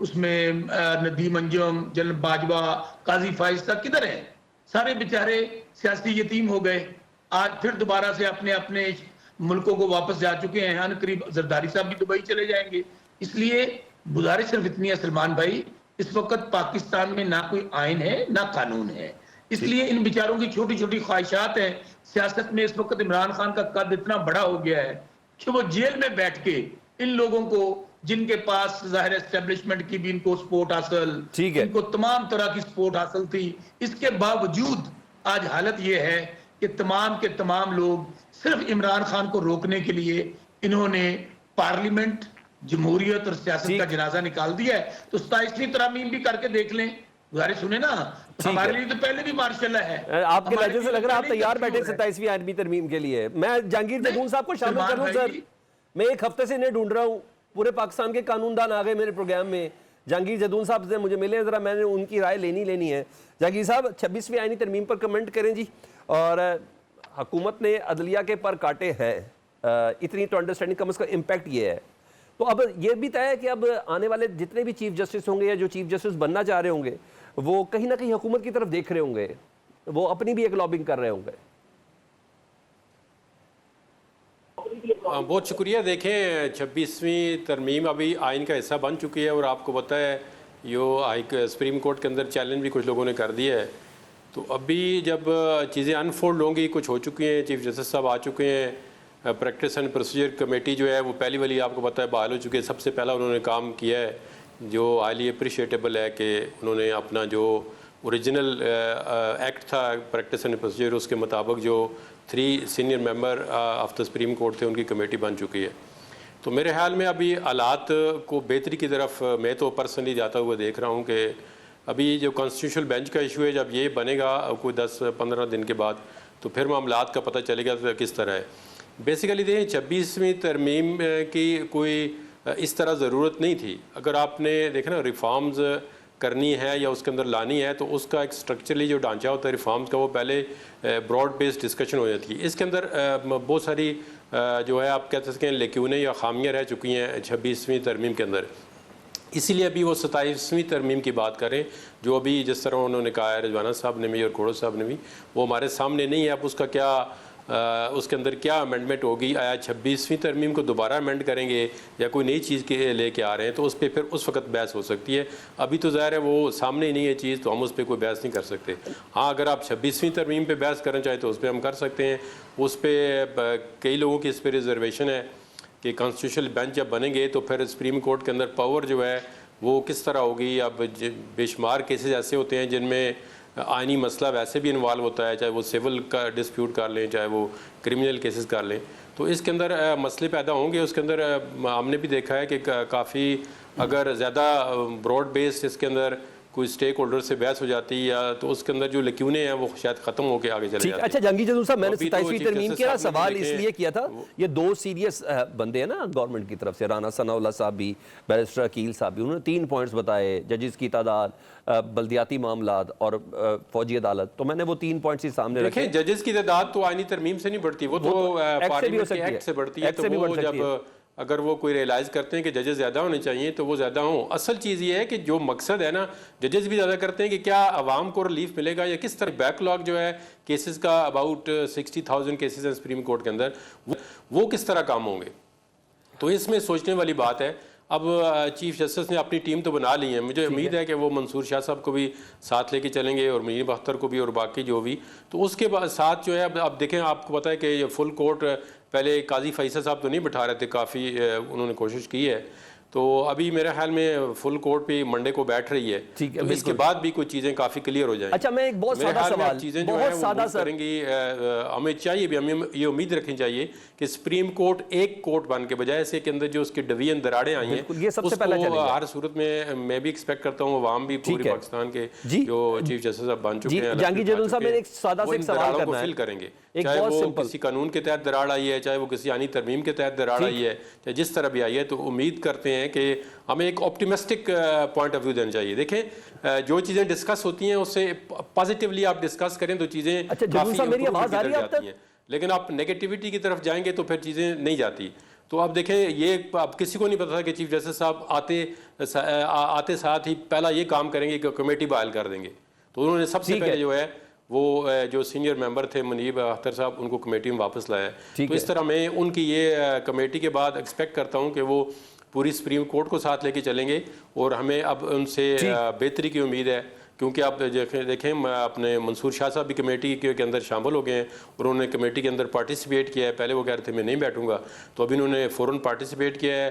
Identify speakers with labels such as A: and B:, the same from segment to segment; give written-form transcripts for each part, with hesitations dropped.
A: اس میں ندیم انجم، جنرل باجوہ، قاضی فائز تک کدھر ہیں؟ سارے بیچارے سیاسی یتیم ہو گئے، آج پھر دوبارہ سے اپنے اپنے ملکوں کو واپس جا چکے ہیں، ان قریب زرداری صاحب بھی دبئی چلے جائیں گے۔ اس لیے گزارش صرف اتنی ہے سلمان بھائی، اس وقت پاکستان میں نہ کوئی آئین ہے نہ قانون ہے، اس لیے ان بیچاروں کی چھوٹی چھوٹی خواہشات ہیں۔ سیاست میں اس وقت عمران خان کا قد اتنا بڑا ہو گیا ہے کہ وہ جیل میں بیٹھ کے ان لوگوں کو، جن کے پاس ظاہر اسٹیبلشمنٹ کی بھی ان کو سپورٹ حاصل،
B: ٹھیک ہے،
A: ان کو تمام طرح کی سپورٹ حاصل تھی، اس کے باوجود آج حالت یہ ہے کہ تمام کے تمام لوگ صرف عمران خان کو روکنے کے لیے انہوں نے پارلیمنٹ، جمہوریت اور سیاست کا جنازہ نکال دیا ہے۔ تو 27ویں ترمیم بھی کر کے دیکھ لیں، گزارش سنیں نا، ہمارے لیے تو پہلے بھی مارشل ہے۔
B: آپ کے لہجے سے لگ رہا ہے آپ تیار بیٹھے 27ویں آئینی ترمیم کے لیے۔ میں جہانگیر جدون صاحب کو شامل کروں سر، میں ایک ہفتے سے انہیں ڈھونڈ رہا ہوں، پورے پاکستان کے قانون دان آ گئے میرے پروگرام میں، جہانگیر جدون صاحب سے مجھے ملے ذرا، میں نے ان کی رائے لینی ہے۔ جہانگیر صاحب 26ویں آئینی ترمیم پر کمنٹ کریں جی۔ اور حکومت نے عدلیہ کے پر کاٹے ہیں، اتنی تو انڈرسٹینڈنگ کم از کم امپیکٹ یہ ہے، تو اب یہ بھی طے ہے کہ اب آنے والے جتنے بھی چیف جسٹس ہوں گے یا جو چیف جسٹس بننا چاہ رہے ہوں گے وہ کہیں نہ کہیں حکومت کی طرف دیکھ رہے ہوں گے، وہ اپنی بھی ایک لابنگ کر رہے ہوں گے۔
C: بہت شکریہ۔ دیکھیں 26ویں ترمیم ابھی آئین کا حصہ بن چکی ہے، اور آپ کو پتہ ہے یہ سپریم کورٹ کے اندر چیلنج بھی کچھ لوگوں نے کر دیا ہے، تو ابھی جب چیزیں انفولڈ ہوں گی، کچھ ہو چکی ہیں، چیف جسٹس صاحب آ چکے ہیں، پریکٹس اینڈ پروسیجر کمیٹی جو ہے وہ پہلی والی آپ کو پتہ ہے بحال ہو چکی ہے، سب سے پہلا انہوں نے کام کیا ہے جو ہائیلی اپریشیٹیبل ہے کہ انہوں نے اپنا جو اوریجنل ایکٹ تھا پریکٹس اینڈ پروسیجر، اس کے مطابق جو 3 senior member of the supreme court تھے ان کی کمیٹی بن چکی ہے۔ تو میرے خیال میں ابھی حالات کو بہتری کی طرف میں تو پرسنلی جاتا ہوا دیکھ رہا ہوں کہ ابھی جو کانسٹیٹیوشنل بینچ کا ایشو ہے، جب یہ بنے گا کوئی 10-15 دن کے بعد تو پھر معاملات کا پتہ چلے گا کس طرح ہے۔ بیسیکلی دیکھیں 26ویں ترمیم کی کوئی اس طرح ضرورت نہیں تھی، اگر آپ نے دیکھا نا ریفارمز کرنی ہے یا اس کے اندر لانی ہے تو اس کا ایک سٹرکچرلی جو ڈھانچہ ہوتا ہے ریفارمز کا وہ پہلے براڈ بیس ڈسکشن ہو جاتی ہے۔ اس کے اندر بہت ساری جو ہے آپ کہہ سکتے ہیں لیکیونیں یا خامیاں رہ چکی ہیں 26ویں ترمیم کے اندر، اسی لیے ابھی وہ 27ویں ترمیم کی بات کریں جو ابھی جس طرح انہوں نے کہا ہے رضوانہ صاحب نے بھی اور کھوڑو صاحب نے بھی، وہ ہمارے سامنے نہیں ہے۔ اب اس کا کیا اس کے اندر کیا امینڈمنٹ ہوگی، آیا 26ویں ترمیم کو دوبارہ امینڈ کریں گے یا کوئی نئی چیز کے لے کے آ رہے ہیں، تو اس پہ پھر اس وقت بحث ہو سکتی ہے۔ ابھی تو ظاہر ہے وہ سامنے ہی نہیں ہے چیز، تو ہم اس پہ کوئی بحث نہیں کر سکتے۔ ہاں اگر آپ 26ویں ترمیم پہ بحث کرنا چاہیں تو اس پہ ہم کر سکتے ہیں، اس پہ کئی لوگوں کی اس پہ ریزرویشن ہے کہ کانسٹیٹیوشنل بینچ جب بنیں گے تو پھر سپریم کورٹ کے اندر پاور جو ہے وہ کس طرح ہوگی۔ اب بے شمار کیسز ایسے ہوتے ہیں جن میں آئینی مسئلہ ویسے بھی انوالو ہوتا ہے، چاہے وہ سول کا ڈسپیوٹ کر لیں چاہے وہ کرمنل کیسز کر لیں، تو اس کے اندر مسئلے پیدا ہوں گے۔ اس کے اندر ہم نے بھی دیکھا ہے کہ کافی اگر زیادہ براڈ بیس اس کے اندر کوئی سٹیک ہولڈر سے بحث ہو جاتی ہے یا تو اس کے اندر جو لیکیونیں ہیں وہ شاید ختم ہو کے آگے چلے جاتی ہیں۔
B: اچھا جہانگیر جدون صاحب، میں نے 27ویں ترمیم کے سوال اس لیے کیا تھا، یہ 2 سیریس بندے ہیں نا گورنمنٹ کی طرف سے، رانا ثناء اللہ صاحب بھی، بیرسٹر عقیل صاحب بھی، انہوں نے 3 پوائنٹس بتائے، ججز کی تعداد، بلدیاتی معاملات اور فوجی عدالت، تو میں نے وہ 3 پوائنٹس ہی سامنے رکھے۔
C: دیکھیں ججز کی تعداد تو آئینی ترمیم سے نہیں بڑھتی، وہ تو پارلیمنٹ کے ایکٹ سے بڑھتی ہے، تو وہ جب اگر وہ کوئی ریلائز کرتے ہیں کہ ججز زیادہ ہونے چاہیے تو وہ زیادہ ہوں۔ اصل چیز یہ ہے کہ جو مقصد ہے نا، ججز بھی زیادہ کرتے ہیں کہ کیا عوام کو ریلیف ملے گا یا کس طرح بیک لاگ جو ہے کیسز کا اباؤٹ 60,000 کیسز ہیں سپریم کورٹ کے اندر، وہ کس طرح کام ہوں گے۔ تو اس میں سوچنے والی بات ہے۔ اب چیف جسٹس نے اپنی ٹیم تو بنا لی ہے، مجھے امید ہے کہ وہ منصور شاہ صاحب کو بھی ساتھ لے کے چلیں گے اور منیر اختر کو بھی اور باقی جو بھی، تو اس کے بعد ساتھ جو ہے اب دیکھیں آپ کو پتہ ہے کہ یہ فل کورٹ پہلے قاضی فیصل صاحب تو نہیں بٹھا رہے تھے، کافی انہوں نے کوشش کی ہے، تو ابھی میرے خیال میں فل کورٹ پہ منڈے کو بیٹھ رہی ہے، تو اس کے بعد بھی کچھ چیزیں کافی کلیئر ہو جائیں۔
B: اچھا میں ایک بہت سادہ سوال،
C: چیزیں جو ہیں وہ کریں گی، ہمیں چاہیے بھی، ہمیں یہ امید رکھنی چاہیے کہ سپریم کورٹ ایک کورٹ بن کے بجائے سے کے اندر جو اس کی ڈویژن دراڑیں آئی ہیں
B: یہ سب سے پہلے چلے گا۔
C: ہر صورت میں بھی ایکسپیکٹ کرتا ہوں عوام بھی پوری پاکستان کے جو چیف جسٹس صاحب بن چکے ہیں،
B: جہانگیر جدون صاحب میں ایک سادہ سے سوال کرنا ہے،
C: فل کریں گے، چاہے وہ کسی قانون کے تحت دراڑ آئی ہے، چاہے وہ کسی آئینی ترمیم کے تحت دراڑ آئی ہے، چاہے جس طرح بھی آئی ہے، تو امید کرتے ہیں کہ ہمیں ایک آپٹیمسٹک پوائنٹ آف ویو دینا چاہیے۔ دیکھیں جو چیزیں ڈسکس ہوتی ہیں اس سے پازیٹیولی آپ ڈسکس کریں تو چیزیں کافی امپروو کی طرف جاتی ہیں، لیکن آپ نیگیٹیوٹی کی طرف جائیں گے تو پھر چیزیں نہیں جاتی۔ تو آپ دیکھیں یہ اب کسی کو نہیں پتا تھا کہ چیف جسٹس صاحب آتے ساتھ ہی پہلا یہ کام کریں گے کہ کمیٹی بحال کر دیں گے. تو انہوں نے سب سے پہلے جو ہے وہ جو سینئر ممبر تھے منیب اختر صاحب ان کو کمیٹی میں واپس لایا. تو اس طرح میں ان کی یہ کمیٹی کے بعد ایکسپیکٹ کرتا ہوں کہ وہ پوری سپریم کورٹ کو ساتھ لے کے چلیں گے اور ہمیں اب ان سے بہتری کی امید ہے. کیونکہ آپ دیکھیں اپنے منصور شاہ صاحب بھی کمیٹی کے اندر شامل ہو گئے ہیں اور انہوں نے کمیٹی کے اندر پارٹیسپیٹ کیا ہے. پہلے وہ کہہ رہے تھے میں نہیں بیٹھوں گا, تو ابھی انہوں نے فوراً پارٹیسپیٹ کیا ہے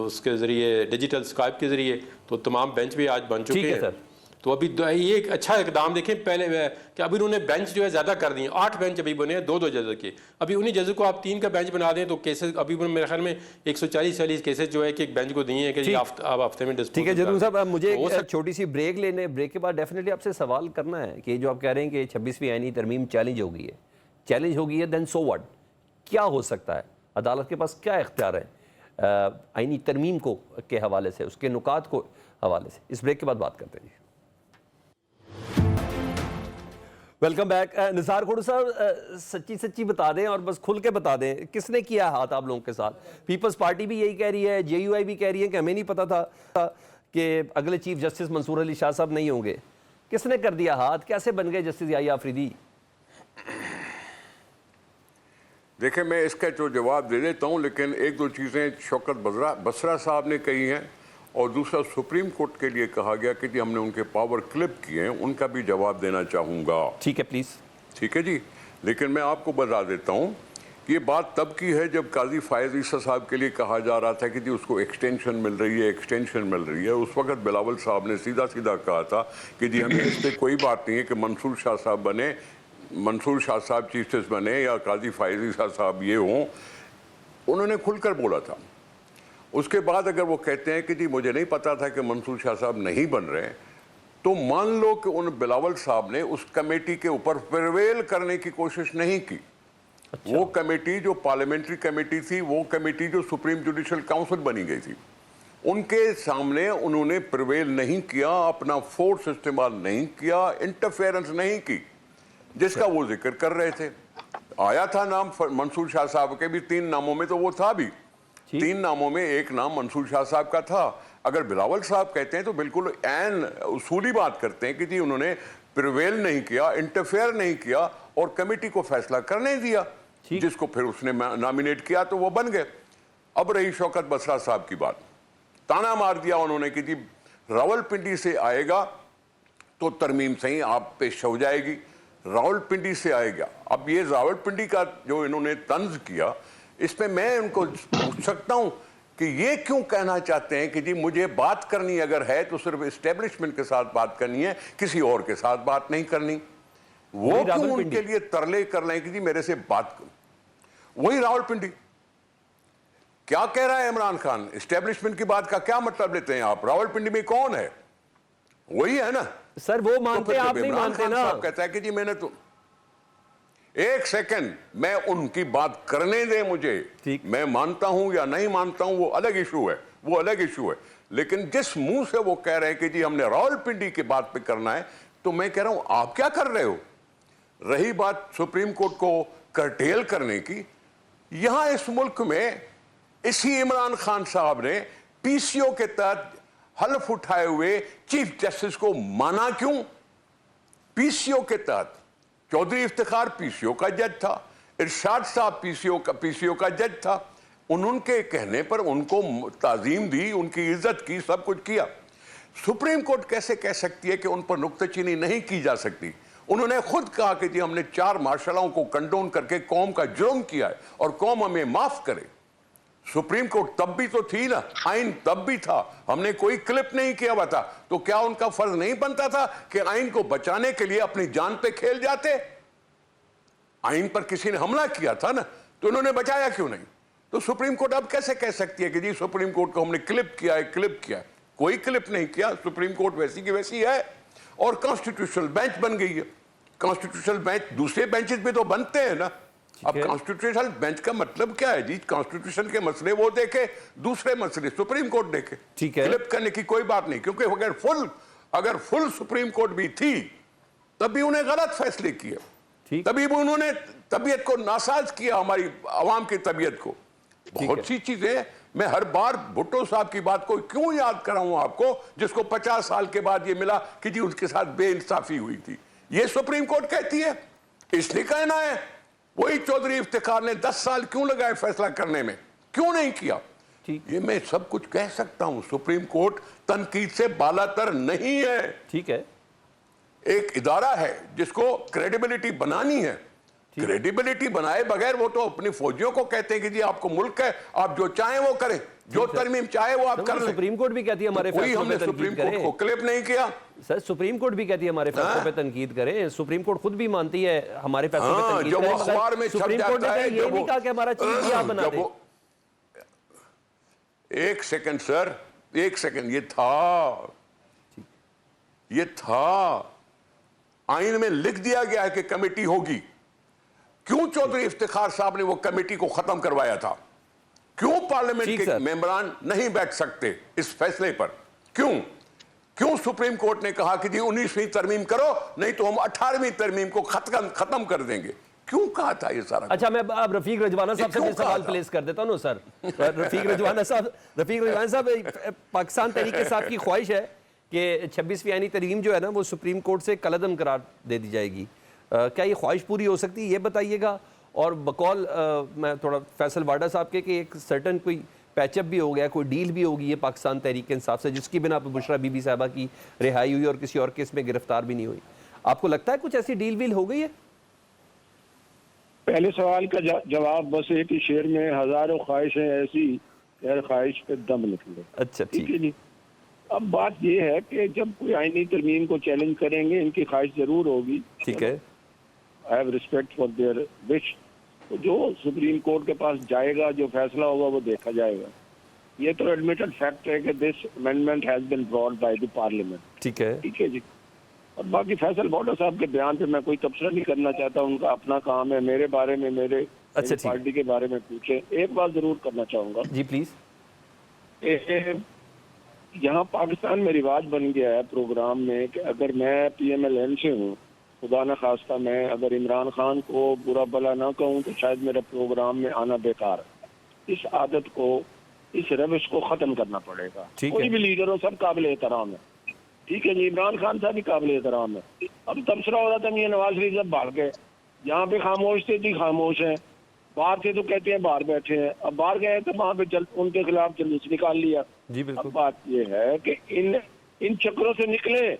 C: اس کے ذریعے ڈیجیٹل اسکائپ کے ذریعے. تو تمام بینچ بھی آج بن چکے ہیں. تو ابھی یہ ایک اچھا اقدام دیکھیں پہلے کہ ابھی انہوں نے بینچ جو ہے زیادہ کر دیے, 8 بینچ ابھی بنے ہیں 2 ججز کے. ابھی انہیں ججز کو آپ 3 کا بینچ بنا دیں تو کیسز ابھی میرے خیال میں 140 کیسز جو ہے کہ ایک بینچ کو دیے ہیں کہ آپ ہفتے میں ڈسپوز.
B: ٹھیک ہے جدوں صاحب, مجھے ایک چھوٹی سی بریک لینے, بریک کے بعد ڈیفینیٹلی آپ سے سوال کرنا ہے کہ جو آپ کہہ رہے ہیں کہ 26ویں آئینی ترمیم چیلنج ہو گئی ہے دین سو واٹ, کیا ہو سکتا ہے؟ عدالت کے پاس کیا اختیار ہے آئینی ترمیم کو کے حوالے سے, اس کے نکات کو حوالے سے؟ اس بریک کے بعد بات کرتے ہیں. Welcome back. نثار کھوڑو صاحب, سچی بتا دیں اور بس کھل کے بتا دیں, کس نے کیا ہاتھ آپ لوگوں کے ساتھ؟ پیپلز پارٹی بھی یہی کہہ رہی ہے, جے یو آئی بھی کہہ رہی ہے کہ ہمیں نہیں پتا تھا کہ اگلے چیف جسٹس منصور علی شاہ صاحب نہیں ہوں گے. کس نے کر دیا ہاتھ؟ کیسے بن گئے جسٹس یحییٰ آفریدی؟
D: دیکھیں میں اس کا جو جواب دے دیتا ہوں, لیکن ایک دو چیزیں شوکت بسرا صاحب نے کہی ہیں اور دوسرا سپریم کورٹ کے لیے کہا گیا کہ جی ہم نے ان کے پاور کلپ کیے ہیں, ان کا بھی جواب دینا چاہوں گا.
B: ٹھیک ہے پلیز.
D: ٹھیک ہے جی, لیکن میں آپ کو بتا دیتا ہوں کہ یہ بات تب کی ہے جب قاضی فائز عیسیٰ صاحب کے لیے کہا جا رہا تھا کہ جی اس کو ایکسٹینشن مل رہی ہے. اس وقت بلاول صاحب نے سیدھا کہا تھا کہ جی ہمیں اس پہ کوئی بات نہیں ہے کہ منصور شاہ صاحب چیف جسٹس بنے یا قاضی فائز عیسیٰ صاحب یہ ہوں. انہوں نے کھل کر بولا تھا. اس کے بعد اگر وہ کہتے ہیں کہ جی مجھے نہیں پتا تھا کہ منصور شاہ صاحب نہیں بن رہے, تو مان لو کہ ان بلاول صاحب نے اس کمیٹی کے اوپر پریویل کرنے کی کوشش نہیں کی. وہ کمیٹی جو پارلیمنٹری کمیٹی تھی, وہ کمیٹی جو سپریم جوڈیشل کاؤنسل بنی گئی تھی, ان کے سامنے انہوں نے پریویل نہیں کیا, اپنا فورس استعمال نہیں کیا, انٹرفیئرنس نہیں کی, جس کا وہ ذکر کر رہے تھے. آیا تھا نام منصور شاہ صاحب کے بھی, 3 ناموں میں تو وہ تھا بھی, 3 ناموں میں ایک نام منصور شاہ صاحب کا تھا. اگر بلاول صاحب کہتے ہیں تو بالکل عین اصولی بات کرتے ہیں کہ جی انہوں نے پریویل نہیں کیا, انٹرفیئر نہیں کیا اور کمیٹی کو فیصلہ کرنے دیا, جس کو پھر اس نے نامینیٹ کیا تو وہ بن گئے. اب رہی شوکت بسرا صاحب کی بات, تانا مار دیا انہوں نے کہ جی راولپنڈی سے آئے گا تو ترمیم صحیح آپ پیش ہو جائے گی, راولپنڈی سے آئے گا. اب یہ راولپنڈی کا جو انہوں نے طنز کیا, اس پہ میں ان کو پوچھ سکتا ہوں کہ یہ کیوں کہنا چاہتے ہیں کہ جی مجھے بات کرنی اگر ہے تو صرف اسٹیبلشمنٹ کے ساتھ بات کرنی ہے, کسی اور کے ساتھ بات نہیں کرنی. وہ کیوں ان کے لیے ترلے کر لیں کہ جی میرے سے بات کرو؟ وہی راولپنڈی. کیا کہہ رہا ہے عمران خان؟ اسٹیبلشمنٹ کی بات کا کیا مطلب لیتے ہیں آپ؟ راولپنڈی میں کون ہے؟ وہی ہے نا
B: سر, وہ مانتے آپ نہیں مانتے نا.
D: کہتا ہے کہ جی میں نے تو ایک سیکنڈ, میں ان کی بات کرنے دیں مجھے, میں مانتا ہوں یا نہیں مانتا ہوں وہ الگ ایشو ہے, لیکن جس منہ سے وہ کہہ رہے ہیں کہ جی ہم نے راولپنڈی کی بات پہ کرنا ہے, تو میں کہہ رہا ہوں آپ کیا کر رہے ہو؟ رہی بات سپریم کورٹ کو کرٹیل کرنے کی, یہاں اس ملک میں اسی عمران خان صاحب نے پی سی او کے تحت حلف اٹھائے ہوئے چیف جسٹس کو مانا کیوں؟ پی سی او کے تحت چودھری افتخار پی سی او کا جج تھا, ارشاد صاحب پی سی او کا جج تھا. ان کے کہنے پر ان کو تعظیم دی, ان کی عزت کی, سب کچھ کیا. سپریم کورٹ کیسے کہہ سکتی ہے کہ ان پر نکتہ چینی نہیں کی جا سکتی؟ انہوں نے خود کہا کہ جی ہم نے 4 مارشلوں کو کنڈون کر کے قوم کا جرم کیا ہے اور قوم ہمیں معاف کرے. سپریم کورٹ تب بھی تو تھی نا, آئین تب بھی تھا, ہم نے کوئی کلپ نہیں کیا ہوا تھا, تو کیا ان کا فرض نہیں بنتا تھا کہ آئین کو بچانے کے لیے اپنی جان پہ کھیل جاتے؟ آئین پر کسی نے حملہ کیا تھا نا, تو انہوں نے بچایا کیوں نہیں؟ تو سپریم کورٹ اب کیسے کہہ سکتی ہے کہ جی سپریم کورٹ کو ہم نے کلپ کیا ہے؟ کوئی کلپ نہیں کیا. سپریم کورٹ ویسی کی ویسی ہے اور کانسٹیٹیوشنل بینچ بن گئی ہے. کانسٹیٹیوشنل بینچ دوسرے بینچز بھی تو بنتے ہیں نا. اب کانسٹیٹیوشنل بینچ کا مطلب کیا ہے جی؟ کانسٹیٹیوشن کے مسئلے وہ دیکھے, دوسرے مسئلے سپریم کورٹ دیکھے. کلپ کرنے کی کوئی بات نہیں, کیونکہ اگر فل سپریم کورٹ بھی تھی تب بھی انہیں غلط فیصلے کیے, تبھی انہوں نے طبیعت کو ناساز کیا, ہماری عوام کی طبیعت کو. بہت سی چیزیں میں ہر بار بھٹو صاحب کی بات کو کیوں یاد کراؤں آپ کو جس کو 50 سال کے بعد یہ ملا کہ جی اس کے ساتھ بے انصافی ہوئی تھی. یہ سپریم کورٹ کہتی ہے, اس نے کہنا ہے. وہی چودھری افتخار نے 10 سال کیوں لگائے فیصلہ کرنے میں, کیوں نہیں کیا؟ یہ میں سب کچھ کہہ سکتا ہوں. سپریم کورٹ تنقید سے بالاتر نہیں ہے.
B: ٹھیک ہے,
D: ایک ادارہ ہے جس کو کریڈیبلٹی بنانی ہے. کریڈیبلٹی بنائے بغیر وہ تو اپنی فوجیوں کو کہتے ہیں کہ جی آپ کو ملک ہے, آپ جو چاہیں وہ کریں, جو ترمیم چاہے وہ آپ کر لیں.
B: سپریم کورٹ بھی کہتی ہے ہمارے
D: کوئی
B: فیصلوں
D: ہم
B: پہ
D: نے سپریم
B: تنقید
D: کورٹ
B: کرے.
D: کو کلپ نہیں کیا.
B: سر سپریم کورٹ بھی کہتی ہے ہمارے فیصلوں پہ تنقید کریں. سپریم کورٹ خود بھی مانتی ہے ہمارے فیصلوں پہ تنقید
D: جب
B: کریں.
D: وہ اخبار میں چھپ
B: سپریم کورٹ نے
D: جاتا ہے,
B: یہ نہیں کہا کہ ہمارا چیف کیا بنا دے.
D: ایک سیکنڈ سر, ایک سیکنڈ, یہ تھا آئین میں لکھ دیا گیا ہے کہ کمیٹی ہوگی. کیوں چودھری افتخار صاحب نے وہ کمیٹی کو ختم کروایا تھا؟ کیوں پارلیمنٹ کے ممبران نہیں بیٹھ سکتے اس فیصلے پر؟ کیوں سپریم کورٹ نے کہا کہ جی 19ویں ترمیم کرو, نہیں تو ہم 18ویں ترمیم کو ختم کر دیں گے؟ کیوں کہا تھا یہ سارا؟
B: اچھا میں اب رفیق رجوانہ صاحب سے بھی سوال پلیس کر دیتا ہوں سر. رفیق رجوانہ صاحب, پاکستان تحریک انصاف کی خواہش ہے کہ 26ویں آئینی ترمیم جو ہے نا وہ سپریم کورٹ سے کالعدم قرار دے دی جائے گی. کیا یہ خواہش پوری ہو سکتی ہے, یہ بتائیے گا. اور بقول میں تھوڑا فیصل واڈا صاحب کے کہ ایک سرٹن کوئی پیچ اپ بھی ہو گیا, کوئی ڈیل بھی ہوگی ہے پاکستان تحریک انصاف سے, جس کی بنا پہ بشرا بی بی صاحبہ کی رہائی ہوئی اور کسی اور کیس میں گرفتار بھی نہیں ہوئی. آپ کو لگتا ہے کچھ ایسی ڈیل ویل ہو گئی ہے؟
E: پہلے سوال کا جواب بس ایک ہی شعر میں, ہزاروں خواہشیں ایسی ہر خواہش پہ دم نکلے.
B: اچھا
E: ٹھیک ہے جی. اب بات یہ ہے کہ جب کوئی آئینی ترمیم کو چیلنج کریں گے, ان کی خواہش ضرور ہوگی.
B: ٹھیک ہے,
E: I have respect for their wish. تو جو سپریم کورٹ کے پاس جائے گا, جو فیصلہ ہوگا وہ دیکھا جائے گا. یہ تو ایڈمیٹڈ فیکٹ ہے کہ this amendment has been brought by the parliament.
B: ٹھیک ہے,
E: ٹھیک ہے جی. اور باقی فیصل واڈا صاحب کے بیان پہ میں کوئی تبصرہ نہیں کرنا چاہتا, ان کا اپنا کام ہے. میرے بارے میں, میرے پارٹی کے بارے میں پوچھے. ایک بات ضرور کرنا چاہوں گا
B: جی پلیز.
E: یہاں پاکستان میں رواج بن گیا ہے پروگرام میں کہ اگر میں پی ایم ایل این سے ہوں, خدا نہ خواستہ میں اگر عمران خان کو برا بلا نہ کہوں تو شاید میرے پروگرام میں آنا بیکار ہے. اس عادت کو, اس روش کو ختم کرنا پڑے گا. کوئی بھی لیڈر ہو, سب قابل احترام ہے. ٹھیک ہے جی, عمران خان صاحب بھی قابل احترام ہے. اب تبصرہ ہو رہا تھا میاں نواز شریف صاحب بھاگ گئے, یہاں پہ خاموش تھے جی خاموش ہیں, باہر سے تو کہتے ہیں باہر بیٹھے ہیں. اب باہر گئے تو وہاں پہ ان کے خلاف جلوس نکال لیا. اب بات یہ ہے کہ ان چکروں سے نکلے.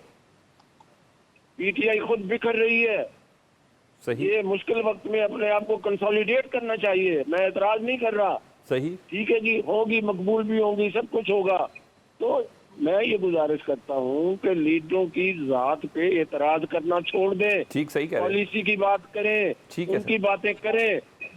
E: پی ٹی آئی خود بکھر رہی ہے. یہ مشکل وقت میں اپنے آپ کو کنسولیڈیٹ کرنا چاہیے. میں اعتراض نہیں کر رہا,
B: صحیح,
E: ٹھیک ہے جی, ہوگی, مقبول بھی ہوں گی, سب کچھ ہوگا. تو میں یہ گزارش کرتا ہوں کہ لیڈروں کی ذات پہ اعتراض کرنا چھوڑ دیں.
B: ٹھیک, صحیح کہہ رہے ہیں,
E: پالیسی کی بات کریں, ان کی باتیں کریں.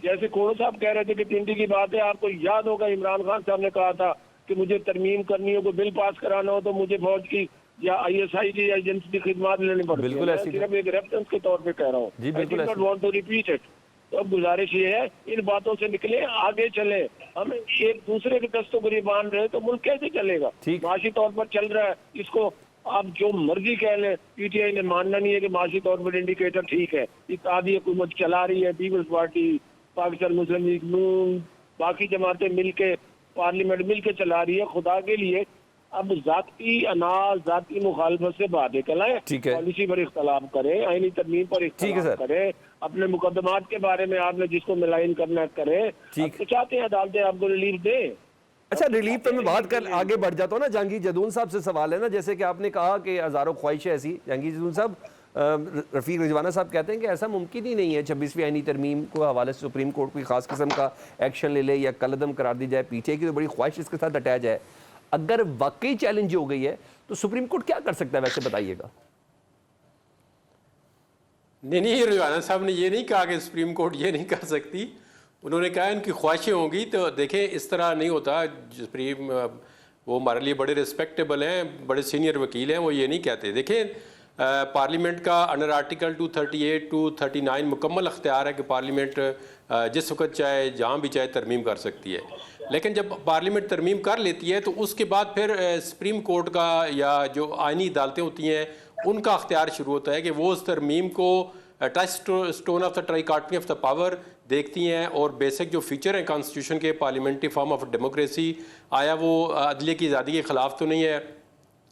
E: جیسے کوڑو صاحب کہہ رہے تھے کہ پنڈی کی بات ہے, آپ کو یاد ہوگا عمران خان صاحب نے کہا تھا کہ مجھے ترمیم کرنی ہو, کوئی بل پاس کرانا ہو تو مجھے فوج کی یا آئی ایس آئی کی ایجنسی کی خدمات لینی پڑتی ہے. میں صرف ایک ریفرنس کے طور پہ کہہ رہا ہوں.
B: جی بالکل ایسا.
E: Want to repeat it. تو اب گزارش یہ ہے, ان باتوں سے نکلیں, آگے چلیں. ہم ایک دوسرے کے دستوں کو باندھ رہے تو ملک کیسے چلے گا؟ معاشی طور پر چل رہا ہے, اس کو آپ جو مرضی کہہ لیں. پی ٹی آئی نے ماننا نہیں ہے کہ معاشی طور پر انڈیکیٹر ٹھیک ہے. اتحادی حکومت چلا رہی ہے, پیپلز پارٹی, پاکستان مسلم لیگ نون, باقی جماعتیں مل کے, پارلیمنٹ مل کے چلا رہی ہے. خدا کے لیے اب ذاتی اناز, ذاتی مخالفت سے بات نکلائیں, پالیسی پر اختلاف کریں, آئینی ترمیم پر اختلاف کریں, اپنے مقدمات کے بارے میں آپ نے جس کو ملائن کرنا کریں. تو چاہتے ہیں عدالتیں آپ کو ریلیف دیں.
B: اچھا ریلیف تو میں بات کر آگے بڑھ جاتا ہوں نا. جہانگیر جدون صاحب سے سوال ہے نا, جیسے کہ آپ نے کہا کہ ہزاروں خواہشیں ایسی. جہانگیر جدون صاحب, رفیق رجوانہ صاحب کہتے ہیں کہ ایسا ممکن ہی نہیں ہے 26ویں آئینی ترمیم کو حوالے سے سپریم کورٹ کوئی خاص قسم کا ایکشن لے لے یا کالعدم قرار دی جائے. پی ٹی آئی کی تو بڑی خواہش اس کے ساتھ اٹیچ ہے. اگر واقعی چیلنج ہو گئی ہے تو سپریم کورٹ کیا کر سکتا ہے ویسے بتائیے گا؟
C: نہیں, رجوانہ صاحب نے یہ نہیں کہا کہ سپریم کورٹ یہ نہیں کر سکتی. انہوں نے کہا ان کی خواہشیں ہوں گی. تو دیکھیں اس طرح نہیں ہوتا. سپریم وہ ہمارے لیے بڑے ریسپیکٹیبل ہیں, بڑے سینئر وکیل ہیں, وہ یہ نہیں کہتے. دیکھیں پارلیمنٹ کا انڈر آرٹیکل 238 to 39 مکمل اختیار ہے کہ پارلیمنٹ جس وقت چاہے جہاں بھی چاہے ترمیم کر سکتی ہے. لیکن جب پارلیمنٹ ترمیم کر لیتی ہے تو اس کے بعد پھر سپریم کورٹ کا یا جو آئینی عدالتیں ہوتی ہیں ان کا اختیار شروع ہوتا ہے کہ وہ اس ترمیم کو touchstone of the trichotomy of the power دیکھتی ہیں اور بیسک جو فیچر ہیں کانسٹیٹیوشن کے، پارلیمنٹری فارم آف ڈیموکریسی، آیا وہ عدلیہ کی آزادی کے خلاف تو نہیں ہے،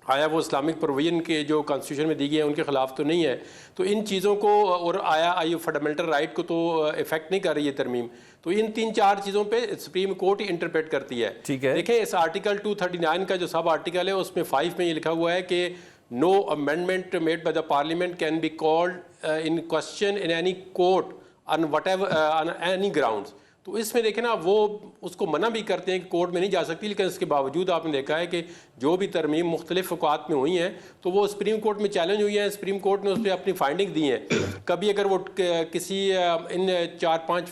C: آیا وہ اسلامک پروویژن کے جو کانسٹیٹیوشن میں دی گئی ہیں ان کے خلاف تو نہیں ہے، تو ان چیزوں کو، اور آیا فنڈامنٹل رائٹ کو تو افیکٹ نہیں کر رہی ہے ترمیم، تو ان 3-4 چیزوں پہ سپریم کورٹ ہی انٹرپریٹ کرتی ہے۔
B: ٹھیک ہے،
C: دیکھیں اس آرٹیکل 239 کا جو سب آرٹیکل ہے اس میں 5 میں یہ لکھا ہوا ہے کہ no amendment made by the parliament can be called in question in any court on whatever on any grounds۔ تو اس میں دیکھیں نا وہ اس کو منع بھی کرتے ہیں کہ کورٹ میں نہیں جا سکتی، لیکن اس کے باوجود آپ نے دیکھا ہے کہ جو بھی ترمیم مختلف اوقات میں ہوئی ہیں تو وہ سپریم کورٹ میں چیلنج ہوئی ہیں، سپریم کورٹ نے اس پہ اپنی فائنڈنگ دی ہیں۔ کبھی اگر وہ کسی ان 4-5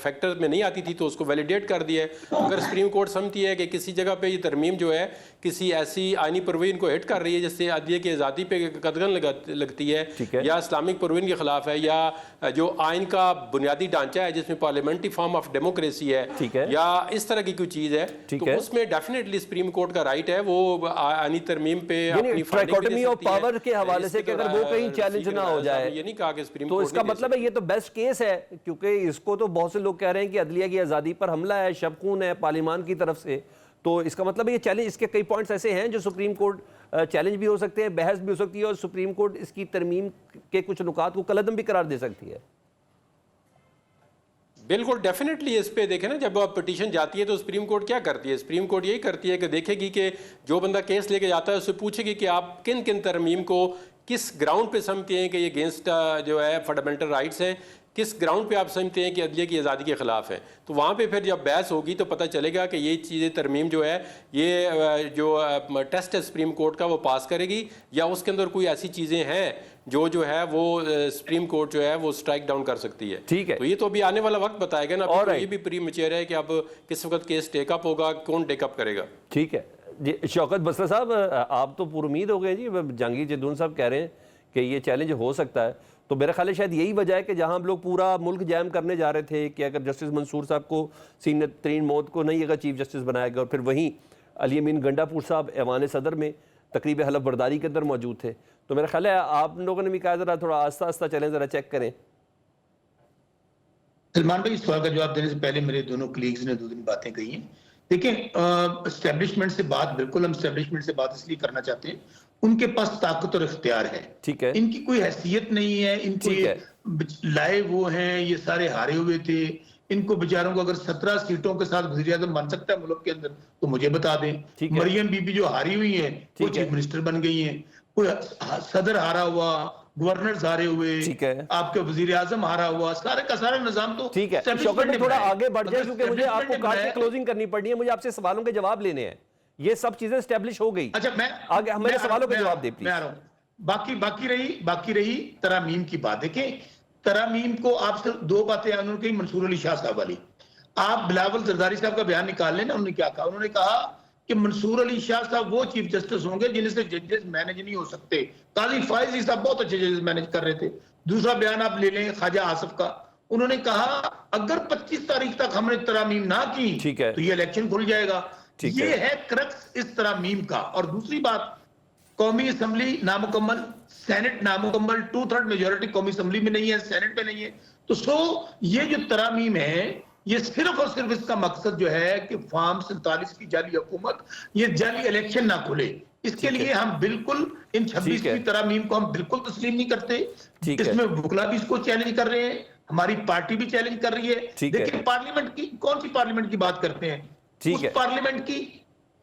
C: فیکٹر میں نہیں آتی تھی تو اس کو ویلیڈیٹ کر دیا ہے۔ اگر سپریم کورٹ سمجھتی ہے کہ کسی جگہ پہ یہ ترمیم جو ہے کسی ایسی آئینی پروویژن کو ہٹ کر رہی ہے جس سے عدلیہ کی آزادی پہ قدغن لگتی ہے، یا اسلامک پروویژن کے خلاف ہے، یا جو آئین کا بنیادی ڈھانچہ ہے جس میں پارلیمنٹری فارم آف ڈیموکریسی ہے، یا اس طرح کی کوئی چیز ہے، تو اس میں ڈیفینیٹلی سپریم کورٹ کا رائٹ ہے وہ آئینی ترمیم پہ اپنی
B: ٹرائکوٹمی آف پاور کے حوالے سے کہ اگر وہ کہیں چیلنج نہ ہو جائے،
C: یہ نہیں کہا کہ سپریم
B: تو
C: کورٹ
B: اس کا مطلب ہے یہ تو بیسٹ کیس ہے، کیونکہ اس کو تو بہت سے لوگ کہہ رہے ہیں کہ عدلیہ کی آزادی پر حملہ ہے، شب خون ہے پارلیمان کی طرف سے، تو اس کا مطلب ہے یہ چیلنج، اس کے کئی پوائنٹس ایسے ہیں جو سپریم کورٹ چیلنج بھی ہو سکتے ہیں، بحث بھی ہو سکتی ہے، اور سپریم کورٹ اس کی ترمیم کے کچھ نکات کو کالعدم بھی قرار دے سکتی ہے۔
C: بالکل ڈیفینیٹلی اس پہ دیکھیں نا، جب پٹیشن جاتی ہے تو سپریم کورٹ کیا کرتی ہے؟ سپریم کورٹ یہی کرتی ہے کہ دیکھے گی کہ جو بندہ کیس لے کے جاتا ہے اس سے پوچھے گی کہ آپ کن کن ترمیم کو کس گراؤنڈ پہ سمجھتے ہیں کہ یہ اگینسٹ جو ہے فنڈامنٹل رائٹس ہیں، کس گراؤنڈ پہ آپ سمجھتے ہیں کہ عدلیہ کی آزادی کے خلاف ہے، تو وہاں پہ پھر جب بحث ہوگی تو پتہ چلے گا کہ یہ چیزیں ترمیم جو ہے یہ جو ٹیسٹ ہے سپریم کورٹ کا وہ پاس کرے گی، یا اس کے اندر کوئی ایسی چیزیں ہیں جو ہے وہ سپریم کورٹ جو ہے وہ سٹرائک ڈاؤن کر سکتی ہے۔
B: ٹھیک ہے،
C: تو یہ تو ابھی آنے والا وقت بتائے گا نا، یہ بھی پری میچر ہے کہ اب کس وقت کیس ٹیک اپ ہوگا، کون ٹیک اپ کرے گا۔
B: ٹھیک ہے جی، شوکت بسرا صاحب آپ تو پر امید ہو گئے جی، جہانگیر جدون صاحب کہہ رہے ہیں کہ یہ چیلنج ہو سکتا ہے، تو میرا خیال ہے شاید یہی وجہ ہے کہ جہاں ہم لوگ پورا ملک جیم کرنے جا رہے تھے کہ اگر جسٹس منصور صاحب کو سینئر ترین موت کو نہیں اگر چیف جسٹس بنایا گیا، اور پھر وہیں علی امین گنڈا پور صاحب ایوان صدر میں تقریب حلف برداری کے اندر موجود تھے، تو میرا خیال ہے آپ لوگوں نے بھی کہا ذرا تھوڑا آہستہ آہستہ چلیں، ذرا چیک کریں۔
A: سلمان بھائی، اس سوال کا جواب دینے سے پہلے میرے دونوں کلیگز نے 2 باتیں کہی ہیں۔ دیکھیں اسٹیبلشمنٹ سے بات، بالکل ہم اسٹیبلشمنٹ سے بات اس لیے کرنا چاہتے ہیں، ان کے پاس طاقت اور اختیار ہے،
B: ٹھیک ہے،
A: ان کی کوئی حیثیت نہیں ہے، ان کو لائے وہ ہیں، یہ سارے ہارے ہوئے تھے، ان کو بیچاروں کو اگر 17 سیٹوں کے ساتھ وزیر اعظم بن سکتا ہے ملک کے اندر تو مجھے بتا دیں۔ مریم بی بی جو ہاری ہوئی ہیں وہ چیف منسٹر بن گئی ہیں، کوئی صدر ہارا ہوا، گورنرز ہارے ہوئے، آپ کے وزیر اعظم ہارا ہوا، سارے کا سارا نظام تو
B: ٹھیک ہے۔ شوکت میں تھوڑا آگے بڑھ جائیں کیونکہ مجھے آپ کو کال کی کلوزنگ کرنی پڑنی ہے، مجھے آپ سے سوالوں کے جواب لینے ہیں، یہ سب چیزیں اسٹیبلش ہو گئی۔
A: اچھا
B: آگے میرے سوالوں کے جواب دیں پلیز۔
A: میں آ رہا ہوں۔ باقی رہی ترامیم کی بات۔ دیکھیں ترامیم کو آپ سے 2 باتیں انہوں نے کہی، منصور علی شاہ صاحب والی، آپ بلاول زرداری صاحب کا بیان نکال لیں نا، انہوں نے کیا کہا؟ انہوں نے کہا کہ منصور علی شاہ صاحب وہ چیف جسٹس ہوں گے جن سے ججز مینج نہیں ہو سکتے۔ قاضی فائز صاحب بہت اچھے ججز مینج کر رہے تھے۔ دوسرا بیان آپ لے لیں خواجہ آصف کا، انہوں نے کہا اگر 25 تاریخ تک ہم نے ترامیم نہ کی تو یہ الیکشن کھل جائے گا۔ یہ ہے کرکس اس ترامیم کا۔ اور دوسری بات، قومی اسمبلی نامکمل، سینٹ نامکمل، 2/3 میجورٹی قومی اسمبلی میں نہیں ہے، سینٹ میں نہیں ہے، تو یہ جو ترامیم ہے یہ صرف اور صرف اس کا مقصد جو ہے کہ فارم 47 کی جعلی حکومت، یہ جعلی الیکشن نہ کھلے۔ اس کے لیے ہم بالکل ان 26ویں ترامیم کو ہم بالکل تسلیم نہیں کرتے۔ اس میں وکلا بھی اس کو چیلنج کر رہے ہیں، ہماری پارٹی بھی چیلنج کر رہی ہے۔ دیکھیں پارلیمنٹ کی، کون سی پارلیمنٹ کی بات کرتے ہیں؟ اس پارلیمنٹ کی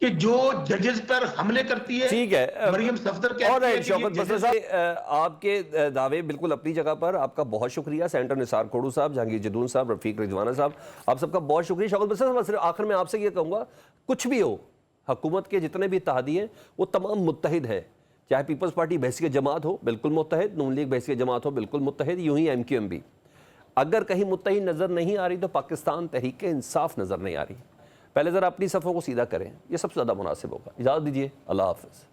A: کہ جو ججز پر حملے کرتی ہے۔
B: ٹھیک ہے،
A: مریم صفدر کہتی ہے کہ
B: شوکت بسرا صاحب آپ کے دعوے بالکل اپنی جگہ پر، آپ کا بہت شکریہ، سینیٹر نثار کھوڑو صاحب، جہانگیر جدون صاحب، رفیق رضوانہ صاحب، آپ سب کا بہت شکریہ۔ شوکت بسرا صاحب صرف آخر میں آپ سے یہ کہوں گا، کچھ بھی ہو، حکومت کے جتنے بھی اتحادی ہیں وہ تمام متحد ہیں، چاہے پیپلز پارٹی بحیثیت جماعت ہو بالکل متحد، نون لیگ بحیثیت جماعت ہو بالکل متحد، یوں ہی ایم بھی۔ اگر کہیں متحد نظر نہیں آ رہی تو پاکستان تحریک انصاف نظر نہیں آ رہی۔ پہلے ذرا اپنی صفوں کو سیدھا کریں، یہ سب سے زیادہ مناسب ہوگا۔ اجازت دیجیے، اللہ حافظ۔